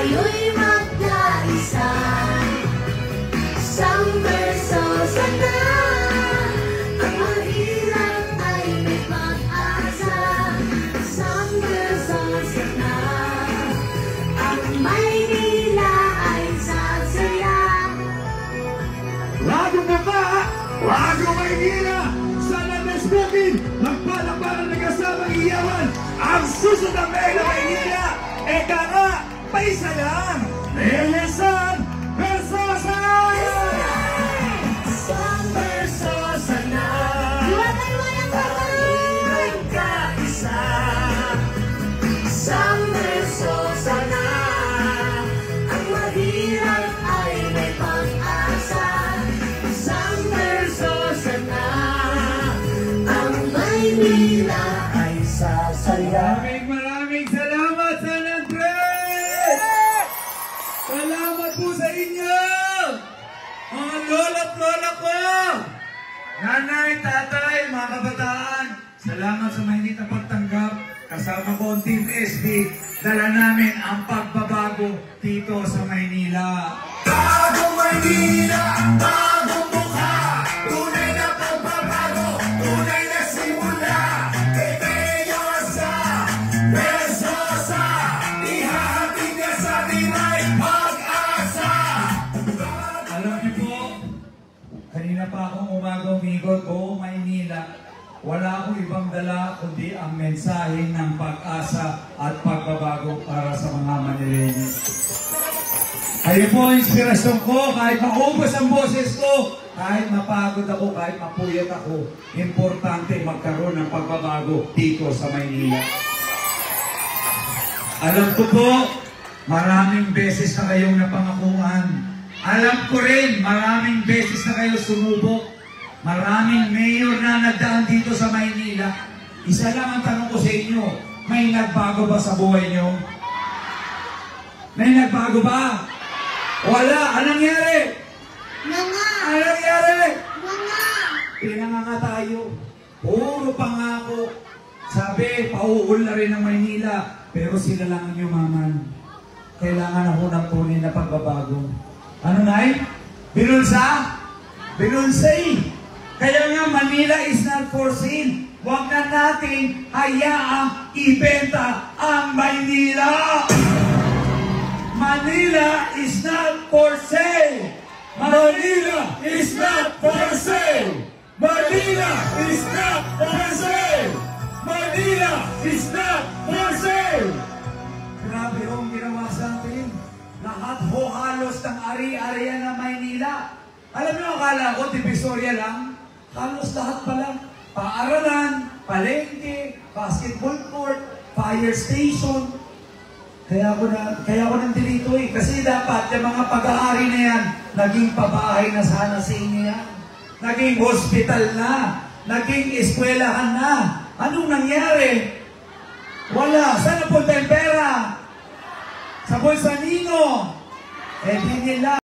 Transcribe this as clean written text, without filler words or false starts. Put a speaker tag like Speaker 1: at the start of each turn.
Speaker 1: tayo'y magkaisa. Isang verso sana, ang mahirap ay may pag-asa. Isang verso sana, ang Maynila ay sasaya.
Speaker 2: Lago na ba? Lago Maynila! Sa Landas Bukid, magpalakpakan na kasamang iyawan ang susunod na Maynila! Eka nga, paisa lang! Elesan, Versosa!
Speaker 1: Isang verso sana,
Speaker 2: ang kaisa.
Speaker 1: isang verso sana, ang mahirap ay may pag-asa. Isang verso sana, ang Maynila ay sasaya.
Speaker 2: Maraming salamat, San Andres! Salamat po sa inyo! Mga lola at lola ko! Nanay, tatay, mga kabataan, salamat sa mainit na pagtanggap. Kasama ko ang Team SB, dala namin ang pagbabago dito sa Maynila. Bago Maynila, bagong mukha, tunay na pagbabago, tunay na simula. Versosa, Versosa, ihahatid niya sa atin ay pag-asa. Alam niyo po, kanina pa akong umaga umigot, Maynila. Wala akong ibang dala kundi ang mensahe ng pag-asa at pagbabago para sa mga Manileños. Kayo po ang inspirasyon ko, kahit maubos ang boses ko, kahit mapagod ako, kahit mapuyat ako, importante magkaroon ng pagbabago dito sa Maynila. Alam ko po, maraming beses na kayong napangakuan. Alam ko rin, maraming beses na kayo sumubok. Maraming mayor na nagdaan dito sa Maynila. Isa lang ang tanong ko sa inyo, may nagbago ba sa buhay nyo? May nagbago ba? Wala. Anong nangyari?
Speaker 1: Mga!
Speaker 2: Anong nangyari?
Speaker 1: Mga!
Speaker 2: Pinanganga tayo. Puro pangako. Sabi, pauul na rin ang Maynila. Pero sila lang ang yumaman. Kailangan ako ng tunay na pagbabago. Ano Nay? Binulsa? Binunsay! Kaya nga, Manila is not for sale. Huwag na natin hayaang ibenta ang Maynila. Manila is not for sale. Manila is not for sale. Manila is not for sale. Manila is not for sale. Grabe ang ginawa sa atin. Lahat ho halos ng ari-arian ng Maynila. Alam niyo, akala ko, Divisoria lang. Halos lahat pala. Paaralan, palengke, basketball court, fire station. Kaya ako nandito eh. Kasi dapat yung mga pag-aari na yan, naging pabahay na sana sa inyo yan. Naging hospital na. Naging eskwelahan na. Anong nangyari? Wala. Saan napunta yung pera? Sa bulsa nino. Eh, di nila.